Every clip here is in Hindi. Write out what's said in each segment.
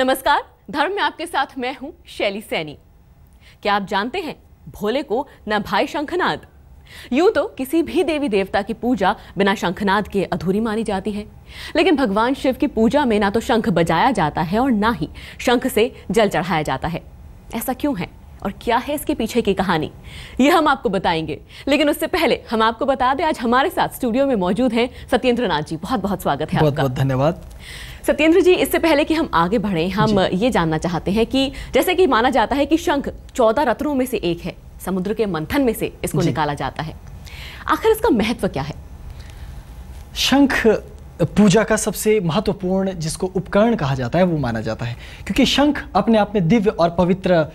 नमस्कार, धर्म में आपके साथ मैं हूं शैली सैनी। क्या आप जानते हैं भोले को न भाई शंखनाद। यूं तो किसी भी देवी देवता की पूजा बिना शंखनाद के अधूरी मानी जाती है, लेकिन भगवान शिव की पूजा में ना तो शंख बजाया जाता है और ना ही शंख से जल चढ़ाया जाता है। ऐसा क्यों है और क्या है इसके पीछे की कहानी, ये हम आपको बताएंगे। लेकिन उससे पहले हम आपको बता दें, आज हमारे साथ स्टूडियो में मौजूद हैं सत्येंद्र नाथ जी। बहुत बहुत स्वागत है आपका। बहुत बहुत धन्यवाद सत्येंद्र जी। इससे पहले कि हम आगे बढ़ें, हम ये जानना चाहते हैं कि जैसे कि माना जाता है कि शंख 14 रत्नों में से एक है, समुद्र के मंथन में से इसको निकाला जाता है। आखिर इसका महत्व क्या है? शंख पूजा का सबसे महत्वपूर्ण जिसको उपकरण कहा जाता है वो माना जाता है, क्योंकि शंख अपने आप में दिव्य और पवित्र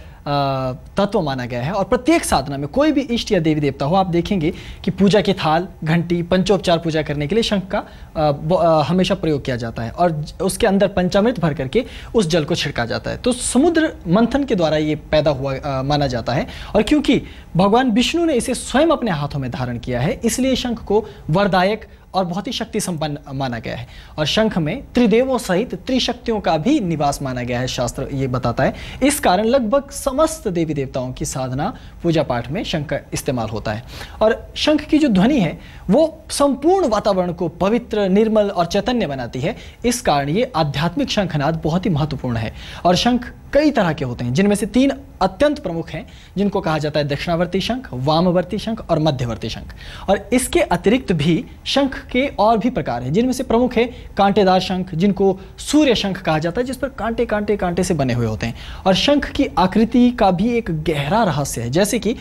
तत्व माना गया है। और प्रत्येक साधना में कोई भी इष्ट या देवी देवता हो, आप देखेंगे कि पूजा के थाल, घंटी, पंचोपचार पूजा करने के लिए शंख का हमेशा प्रयोग किया जाता है और उसके अंदर पंचामृत भर करके उस जल को छिड़का जाता है। तो समुद्र मंथन के द्वारा ये पैदा हुआ माना जाता है। और क्योंकि भगवान विष्णु ने इसे स्वयं अपने हाथों में धारण किया है, इसलिए शंख को वरदायक और बहुत ही शक्ति संपन्न माना गया है। और शंख में त्रिदेवों सहित त्रिशक्तियों का भी निवास माना गया है, शास्त्र ये बताता है। इस कारण लगभग समस्त देवी देवताओं की साधना पूजा पाठ में शंख का इस्तेमाल होता है। और शंख की जो ध्वनि है वो संपूर्ण वातावरण को पवित्र, निर्मल और चैतन्य बनाती है। इस कारण ये आध्यात्मिक शंखनाद बहुत ही महत्वपूर्ण है। और शंख कई तरह के होते हैं, जिनमें से 3 अत्यंत प्रमुख हैं, जिनको कहा जाता है दक्षिणावर्ती शंख, वामवर्ती शंख और मध्यवर्ती शंख। और इसके अतिरिक्त भी शंख के और भी प्रकार हैं, जिनमें से प्रमुख है कांटेदार शंख, जिनको सूर्य शंख कहा जाता है, जिस पर कांटे कांटे कांटे से बने हुए होते हैं। और शंख की आकृति का भी एक गहरा रहस्य है, जैसे कि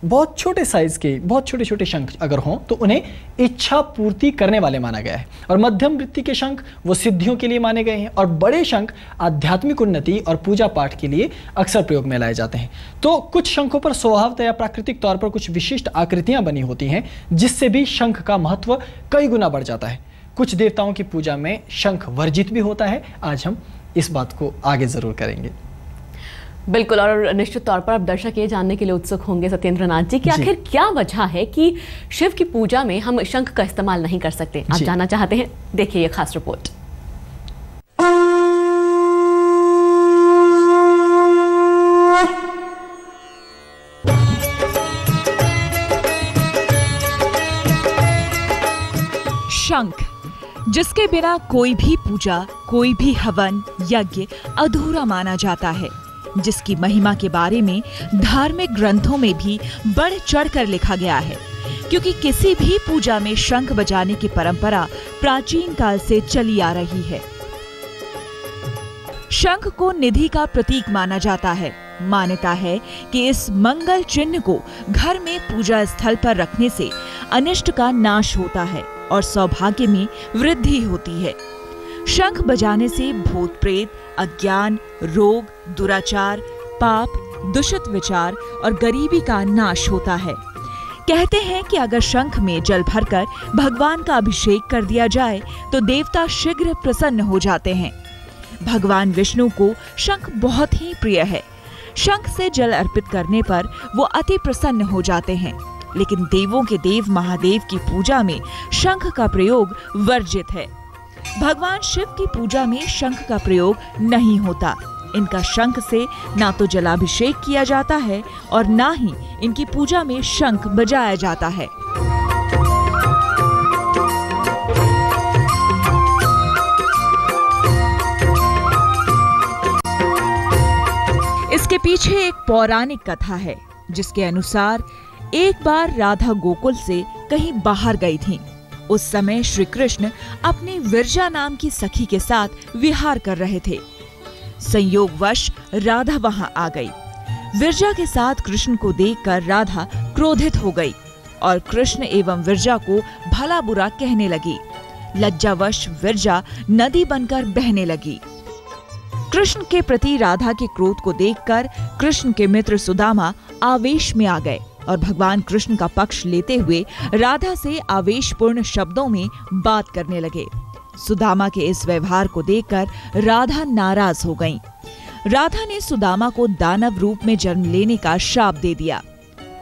बहुत छोटे साइज के बहुत छोटे छोटे शंख अगर हों तो उन्हें इच्छा पूर्ति करने वाले माना गया है। और मध्यम वृत्ति के शंख वो सिद्धियों के लिए माने गए हैं। और बड़े शंख आध्यात्मिक उन्नति और पूजा पाठ के लिए अक्सर प्रयोग में लाए जाते हैं। तो कुछ शंखों पर स्वभावतः या प्राकृतिक तौर पर कुछ विशिष्ट आकृतियां बनी होती हैं, जिससे भी शंख का महत्व कई गुना बढ़ जाता है। कुछ देवताओं की पूजा में शंख वर्जित भी होता है। आज हम इस बात को आगे जरूर करेंगे। बिल्कुल। और निश्चित तौर पर आप दर्शक ये जानने के लिए उत्सुक होंगे सत्येंद्र नाथ जी कि आखिर क्या वजह है कि शिव की पूजा में हम शंख का इस्तेमाल नहीं कर सकते। आप जानना चाहते हैं? देखिए ये खास रिपोर्ट। शंख, जिसके बिना कोई भी पूजा, कोई भी हवन यज्ञ अधूरा माना जाता है, जिसकी महिमा के बारे में धार्मिक ग्रंथों में भी बढ़ चढ़कर लिखा गया है, क्योंकि किसी भी पूजा में शंख बजाने की परंपरा प्राचीन काल से चली आ रही है। शंख को निधि का प्रतीक माना जाता है। मान्यता है कि इस मंगल चिन्ह को घर में पूजा स्थल पर रखने से अनिष्ट का नाश होता है और सौभाग्य में वृद्धि होती है। शंख बजाने से भूत प्रेत, अज्ञान, रोग, दुराचार, पाप, दूषित विचार और गरीबी का नाश होता है। कहते हैं कि अगर शंख में जल भरकर भगवान का अभिषेक कर दिया जाए तो देवता शीघ्र प्रसन्न हो जाते हैं। भगवान विष्णु को शंख बहुत ही प्रिय है। शंख से जल अर्पित करने पर वो अति प्रसन्न हो जाते हैं। लेकिन देवों के देव महादेव की पूजा में शंख का प्रयोग वर्जित है। भगवान शिव की पूजा में शंख का प्रयोग नहीं होता। इनका शंख से ना तो जलाभिषेक किया जाता है और ना ही इनकी पूजा में शंख बजाया जाता है। इसके पीछे एक पौराणिक कथा है, जिसके अनुसार एक बार राधा गोकुल से कहीं बाहर गई थीं। उस समय श्री कृष्ण अपनी विरजा नाम की सखी के साथ विहार कर रहे थे। संयोगवश राधा वहां आ गई। विरजा के साथ कृष्ण को देखकर राधा क्रोधित हो गई और कृष्ण एवं विरजा को भला बुरा कहने लगी। लज्जावश विरजा नदी बनकर बहने लगी। कृष्ण के प्रति राधा के क्रोध को देखकर कृष्ण के मित्र सुदामा आवेश में आ गए और भगवान कृष्ण का पक्ष लेते हुए राधा से आवेशपूर्ण शब्दों में बात करने लगे। सुदामा के इस व्यवहार को देखकर राधा नाराज हो गईं। राधा ने सुदामा को दानव रूप में जन्म लेने का श्राप दे दिया।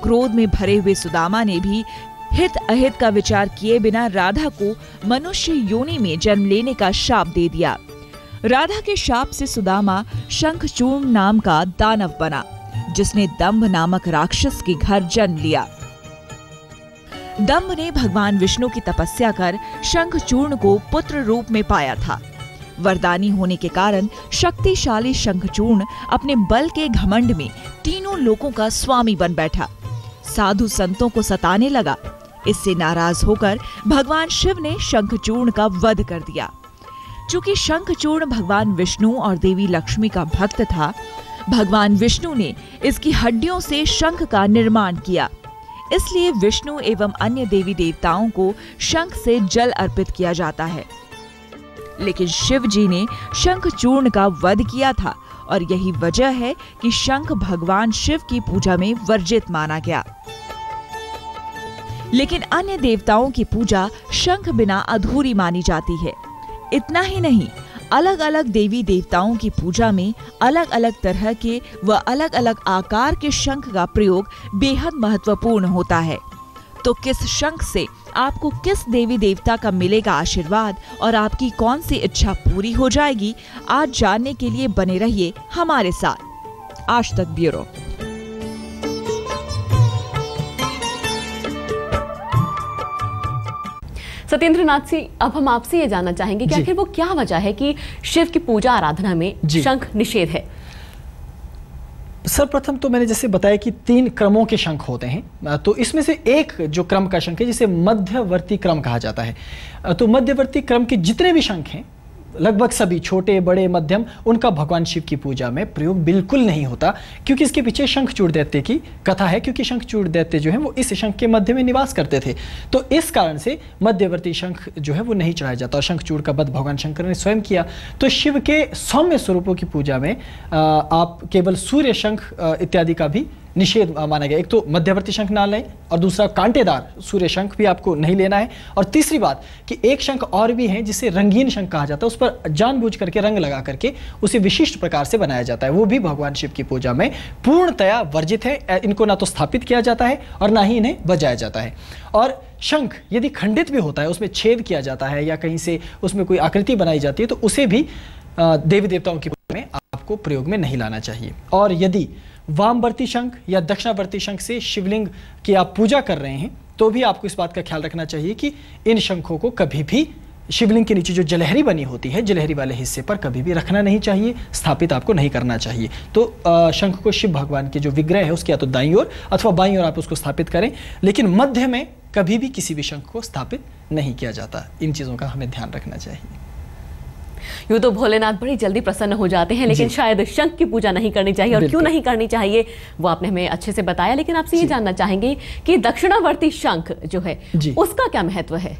क्रोध में भरे हुए सुदामा ने भी हित अहित का विचार किए बिना राधा को मनुष्य योनि में जन्म लेने का श्राप दे दिया। राधा के शाप से सुदामा शंखचूर्ण नाम का दानव बना, जिसने दंभ नामक राक्षस के घर जन्म लिया। दंभ ने भगवान विष्णु की तपस्या कर शंखचूर्ण को पुत्र रूप में पाया था। वरदानी होने के कारण शक्तिशाली शंखचूर्ण अपने बल के घमंड में तीनों लोकों का स्वामी बन बैठा। साधु संतों को सताने लगा। इससे नाराज होकर भगवान शिव ने शंखचूर्ण का वध कर दिया। चूंकि शंखचूर्ण भगवान विष्णु और देवी लक्ष्मी का भक्त था, भगवान विष्णु ने इसकी हड्डियों से शंख का निर्माण किया। इसलिए विष्णु एवं अन्य देवी देवताओं को शंख से जल अर्पित किया जाता है। लेकिन शिव जी ने शंखचूर्ण का वध किया था और यही वजह है कि शंख भगवान शिव की पूजा में वर्जित माना गया। लेकिन अन्य देवताओं की पूजा शंख बिना अधूरी मानी जाती है। इतना ही नहीं, अलग अलग देवी देवताओं की पूजा में अलग अलग तरह के व अलग अलग आकार के शंख का प्रयोग बेहद महत्वपूर्ण होता है। तो किस शंख से आपको किस देवी देवता का मिलेगा आशीर्वाद और आपकी कौन सी इच्छा पूरी हो जाएगी, आज जानने के लिए बने रहिए हमारे साथ। आज तक ब्यूरो। सत्येंद्र नाथ जी, अब हम आपसे ये जानना चाहेंगे कि आखिर वो क्या वजह है कि शिव की पूजा आराधना में शंख निषेध है। सर्वप्रथम तो मैंने जैसे बताया कि 3 क्रमों के शंख होते हैं, तो इसमें से एक जो क्रम का शंख है जिसे मध्यवर्ती क्रम कहा जाता है। तो मध्यवर्ती क्रम के जितने भी शंख हैं, लगभग सभी छोटे बड़े मध्यम, उनका भगवान शिव की पूजा में प्रयोग बिल्कुल नहीं होता, क्योंकि इसके पीछे शंखचूड़ दैत्य की कथा है। क्योंकि शंखचूड़ दैत्य जो है वो इस शंख के मध्य में निवास करते थे, तो इस कारण से मध्यवर्ती शंख जो है वो नहीं चढ़ाया जाता और शंखचूड़ का वध भगवान शंकर ने स्वयं किया। तो शिव के सौम्य स्वरूपों की पूजा में आप केवल सूर्य शंख इत्यादि का भी निषेध माना गया। एक तो मध्यवर्ती शंख ना लें और दूसरा कांटेदार सूर्य शंख भी आपको नहीं लेना है। और तीसरी बात कि एक शंख और भी है जिसे रंगीन शंख कहा जाता है, उस पर जानबूझ करके रंग लगा करके उसे विशिष्ट प्रकार से बनाया जाता है, वो भी भगवान शिव की पूजा में पूर्णतया वर्जित है। इनको ना तो स्थापित किया जाता है और ना ही इन्हें बजाया जाता है। और शंख यदि खंडित भी होता है, उसमें छेद किया जाता है या कहीं से उसमें कोई आकृति बनाई जाती है, तो उसे भी देवी देवताओं की पूजा में आपको प्रयोग में नहीं लाना चाहिए। और यदि वामवर्ती शंख या दक्षिणावर्ती शंख से शिवलिंग की आप पूजा कर रहे हैं, तो भी आपको इस बात का ख्याल रखना चाहिए कि इन शंखों को कभी भी शिवलिंग के नीचे जो जलहरी बनी होती है, जलहरी वाले हिस्से पर कभी भी रखना नहीं चाहिए, स्थापित आपको नहीं करना चाहिए। तो शंख को शिव भगवान के जो विग्रह है उसके या तो दाईं ओर अथवा बाईं ओर आप उसको स्थापित करें, लेकिन मध्य में कभी भी किसी भी शंख को स्थापित नहीं किया जाता। इन चीज़ों का हमें ध्यान रखना चाहिए। यूँ तो भोलेनाथ बड़ी जल्दी प्रसन्न हो जाते हैं, लेकिन शायद शंख की पूजा नहीं करनी चाहिए, और क्यों नहीं करनी चाहिए वो आपने हमें अच्छे से बताया। लेकिन आपसे ये जानना चाहेंगे कि दक्षिणावर्ती शंख जो है उसका क्या महत्व है।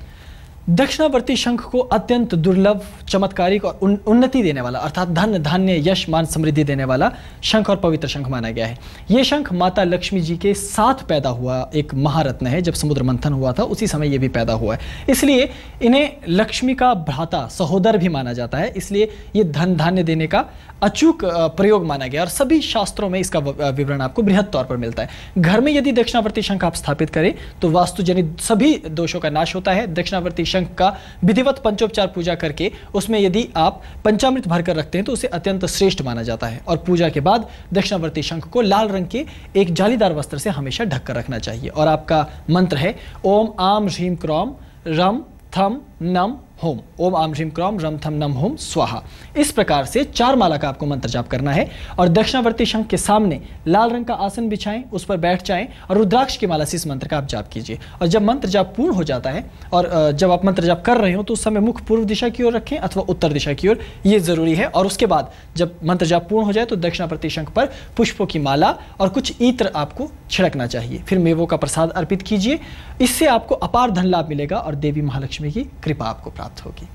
दक्षिणावर्ती शंख को अत्यंत दुर्लभ, चमत्कारिक और उन्नति देने वाला, अर्थात धन धान्य यश मान समृद्धि देने वाला शंख और पवित्र शंख माना गया है। ये शंख माता लक्ष्मी जी के साथ पैदा हुआ एक महारत्न है। जब समुद्र मंथन हुआ था उसी समय ये भी पैदा हुआ है, इसलिए इन्हें लक्ष्मी का भ्राता सहोदर भी माना जाता है। इसलिए ये धन धान्य देने का अचूक प्रयोग माना गया और सभी शास्त्रों में इसका विवरण आपको बृहद तौर पर मिलता है। घर में यदि दक्षिणावर्ती शंख आप स्थापित करें तो वास्तुजनित सभी दोषों का नाश होता है। दक्षिणावर्ती शंख का विधिवत पंचोपचार पूजा करके उसमें यदि आप पंचामृत भरकर रखते हैं तो उसे अत्यंत श्रेष्ठ माना जाता है। और पूजा के बाद दक्षिणावर्ती शंख को लाल रंग के एक जालीदार वस्त्र से हमेशा ढककर रखना चाहिए। और आपका मंत्र है ओम आम ह्रीम क्रौम रम थम नम होम। ओम आम ह्रीम क्रौम रम थम नम होम स्वाहा। इस प्रकार से 4 माला का आपको मंत्र जाप करना है और दक्षिणावर्ती शंख के सामने लाल रंग का आसन बिछाएं, उस पर बैठ जाएं और रुद्राक्ष की माला से इस मंत्र का आप जाप कीजिए। और जब मंत्र जाप पूर्ण हो जाता है और जब आप मंत्र जाप कर रहे हो तो उस समय मुख पूर्व दिशा की ओर रखें अथवा उत्तर दिशा की ओर, ये जरूरी है। और उसके बाद जब मंत्र जाप पूर्ण हो जाए तो दक्षिणावर्ती शंख पर पुष्पों की माला और कुछ इत्र आपको छिड़कना चाहिए। फिर मेवों का प्रसाद अर्पित कीजिए। इससे आपको अपार धन लाभ मिलेगा और देवी महालक्ष्मी की कृपा आपको प्राप्त होगी।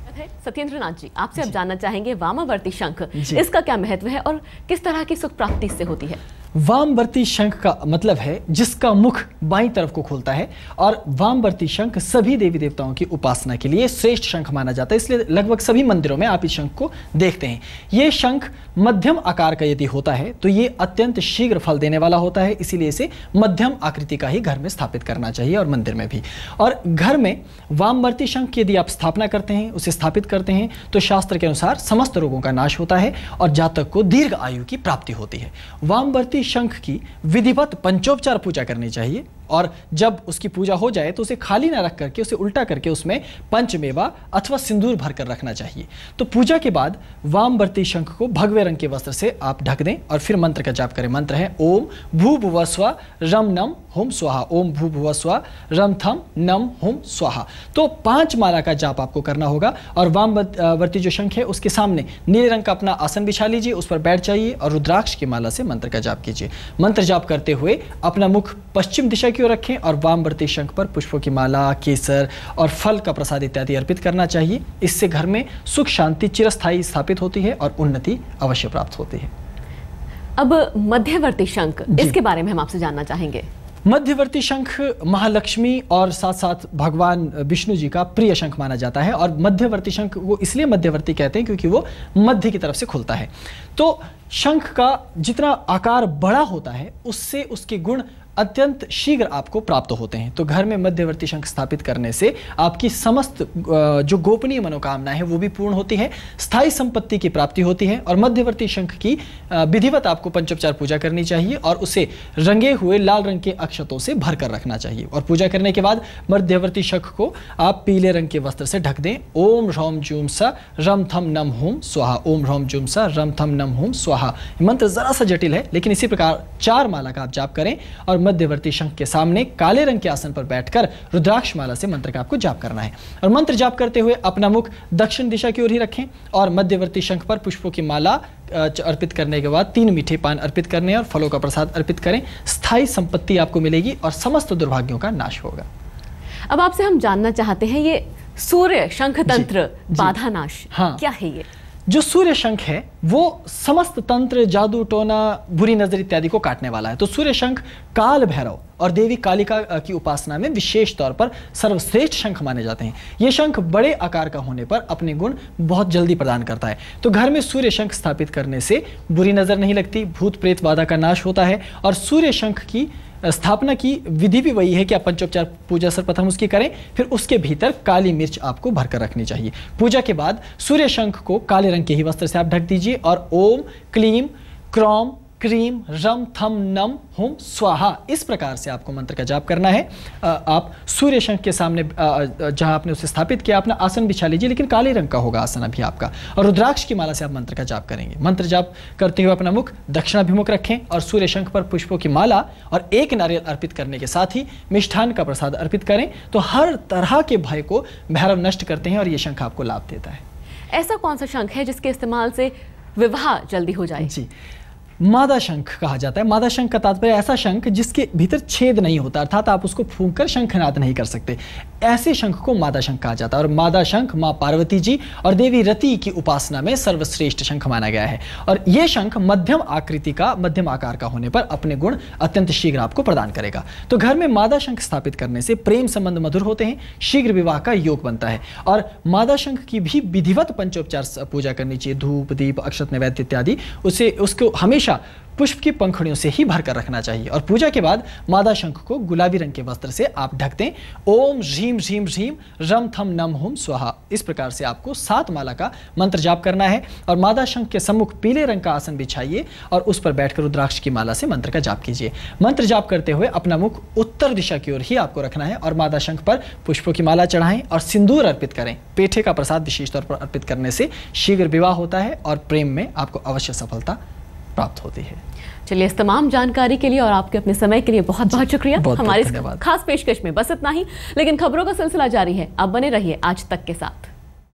सत्येंद्र नाथ जी, आपसे अब जानना चाहेंगे वामावर्ती शंख, इसका क्या महत्व है और किस तरह की सुख प्राप्ति इससे होती है। वामवर्ती शंख का मतलब है जिसका मुख बाईं तरफ को खोलता है। और वामवर्ती शंख सभी देवी देवताओं की उपासना के लिए श्रेष्ठ शंख माना जाता है, इसलिए लगभग सभी मंदिरों में आप इस शंख को देखते हैं। ये शंख मध्यम आकार का यदि होता है तो ये अत्यंत शीघ्र फल देने वाला होता है, इसीलिए इसे मध्यम आकृति का ही घर में स्थापित करना चाहिए और मंदिर में भी। और घर में वामवर्ती शंख की यदि आप स्थापना करते हैं, उसे स्थापित करते हैं तो शास्त्र के अनुसार समस्त रोगों का नाश होता है और जातक को दीर्घ आयु की प्राप्ति होती है। वामवर्ती शंख की विधिवत पंचोपचार पूजा करनी चाहिए और जब उसकी पूजा हो जाए तो उसे खाली ना रख करके उसे उल्टा करके उसमें पंचमेवा अथवा सिंदूर भर कर रखना चाहिए। तो पूजा के बाद वामवर्ती शंख को भगवे रंग के वस्त्र से आप ढक दें और फिर मंत्र का जाप करें। मंत्र है ओम भूभुवस्व रम नम हुम स्वाहा। ओम भूभुवस्व रम थम नम हुम स्वाहा। तो 5 माला का जाप आपको करना होगा और वामवर्ती जो शंख है उसके सामने नीले रंग का अपना आसन बिछा लीजिए, उस पर बैठ जाइए और रुद्राक्ष की माला से मंत्र का जाप कीजिए। मंत्र जाप करते हुए अपना मुख पश्चिम दिशा की ओर रखें और वामवर्ती शंख पर पुष्पों की माला, केसर और फल का प्रसाद इत्यादि अर्पित करना चाहिए। इससे घर में सुख शांति चिरस्थायी स्थापित होती है और उन्नति अवश्य प्राप्त होती है। अब मध्यवर्ती शंख, इसके बारे में हम आपसे जानना चाहेंगे। मध्यवर्ती शंख महालक्ष्मी और साथ साथ भगवान विष्णु जी का प्रिय शंख माना जाता है और मध्यवर्ती शंख वो इसलिए मध्यवर्ती कहते हैं क्योंकि वो मध्य की तरफ से खुलता है। तो शंख का जितना आकार बड़ा होता है उससे उसके गुण अत्यंत शीघ्र आपको प्राप्त होते हैं। तो घर में मध्यवर्ती शंख स्थापित करने से आपकी समस्त जो गोपनीय मनोकामनाएं हैं वो भी पूर्ण होती है, स्थायी संपत्ति की प्राप्ति होती है और मध्यवर्ती शंख की विधिवत आपको पंचोपचार पूजा करनी चाहिए और उसे रंगे हुए लाल रंग के अक्षतों से भर कर रखना चाहिए। और पूजा करने के बाद मध्यवर्ती शंख को आप पीले रंग के वस्त्र से ढक दें। ओम ह्रौम जूम सा रम थम नम हुम स्वाहा। ओम ह्रौम जूम सा रम थम नम हुम स्वाहा। मंत्र जरा सा जटिल है लेकिन इसी प्रकार 4 माला का आप जाप करें और मध्यवर्ती शंख के सामने काले रंग के आसन पर बैठकर रुद्राक्ष माला से मंत्र का आपको जाप करना है। और मंत्र जाप करते हुए अपना मुख दक्षिण दिशा की ओर ही रखें और मध्यवर्ती शंख पर पुष्पों की माला अर्पित करने के बाद 3 मीठे पान अर्पित करने और फलों का प्रसाद अर्पित करें। स्थायी संपत्ति आपको मिलेगी और समस्त दुर्भाग्यों का नाश होगा। अब आपसे हम जानना चाहते हैं ये सूर्य शंख तंत्र बाधा नाश क्या है? ये जो सूर्य शंख है वो समस्त तंत्र, जादू टोना, बुरी नजर इत्यादि को काटने वाला है। तो सूर्य शंख काल भैरव और देवी कालिका की उपासना में विशेष तौर पर सर्वश्रेष्ठ शंख माने जाते हैं। ये शंख बड़े आकार का होने पर अपने गुण बहुत जल्दी प्रदान करता है। तो घर में सूर्य शंख स्थापित करने से बुरी नजर नहीं लगती, भूत प्रेत बाधा का नाश होता है और सूर्य शंख की स्थापना की विधि भी वही है कि आप पंचोपचार पूजा सर्वप्रथम उसकी करें, फिर उसके भीतर काली मिर्च आपको भरकर रखनी चाहिए। पूजा के बाद सूर्य शंख को काले रंग के ही वस्त्र से आप ढक दीजिए और ओम क्लीम क्रौम क्रीम रम थम नम हुम स्वाहा इस प्रकार से आपको मंत्र का जाप करना है। आप सूर्य शंख के सामने जहां आपने उसे स्थापित किया अपना आसन बिछा लीजिए, लेकिन काले रंग का होगा आसन अभी आपका, और रुद्राक्ष की माला से आप मंत्र का जाप करेंगे। मंत्र जाप करते हुए अपना मुख दक्षिणाभिमुख रखें और सूर्य शंख पर पुष्पों की माला और 1 नारियल अर्पित करने के साथ ही मिष्ठान का प्रसाद अर्पित करें। तो हर तरह के भय को भैरव नष्ट करते हैं और ये शंख आपको लाभ देता है। ऐसा कौन सा शंख है जिसके इस्तेमाल से विवाह जल्दी हो जाए? जी, मादा शंख कहा जाता है। मादा शंख का तात्पर्य ऐसा शंख जिसके भीतर छेद नहीं होता, अर्थात आप उसको फूंककर शंखनाद नहीं कर सकते, ऐसे शंख को मादा शंख कहा जाता है। और मादा शंख माँ पार्वती जी और देवी रति की उपासना में सर्वश्रेष्ठ शंख माना गया है। और यह शंख मध्यम आकृति का, मध्यम आकार का होने पर अपने गुण अत्यंत शीघ्र आपको प्रदान करेगा। तो घर में मादा शंख स्थापित करने से प्रेम संबंध मधुर होते हैं, शीघ्र विवाह का योग बनता है। और मादा शंख की भी विधिवत पंचोपचार पूजा करनी चाहिए, धूप दीप अक्षत नैवेद्य इत्यादि, उसको हमेशा पुष्प की पंखुड़ियों से ही भरकर रखना चाहिए। और पूजा के बाद मादा शंख को गुलाबी रंग के वस्त्र से आप ढक दें। ओम ह्रीम ह्रीम ह्रीम रम थम नम हुम स्वाहा इस प्रकार से आपको 7 माला का मंत्र जाप करना है। और मादा शंख के सम्मुख पीले रंग का आसन बिछाइए और उस पर बैठकर रुद्राक्ष की माला से मंत्र का जाप कीजिए। मंत्र जाप करते हुए अपना मुख उत्तर दिशा की ओर ही आपको रखना है और मादा शंख पर पुष्पों की माला चढ़ाएं और सिंदूर अर्पित करें। पेठे का प्रसाद विशेष तौर पर अर्पित करने से शीघ्र विवाह होता है और प्रेम में आपको अवश्य सफलता प्राप्त होती है। चलिए, इस तमाम जानकारी के लिए और आपके अपने समय के लिए बहुत बहुत शुक्रिया। हमारी धन्यवाद। खास पेशकश में बस इतना ही, लेकिन खबरों का सिलसिला जारी है। आप बने रहिए आज तक के साथ।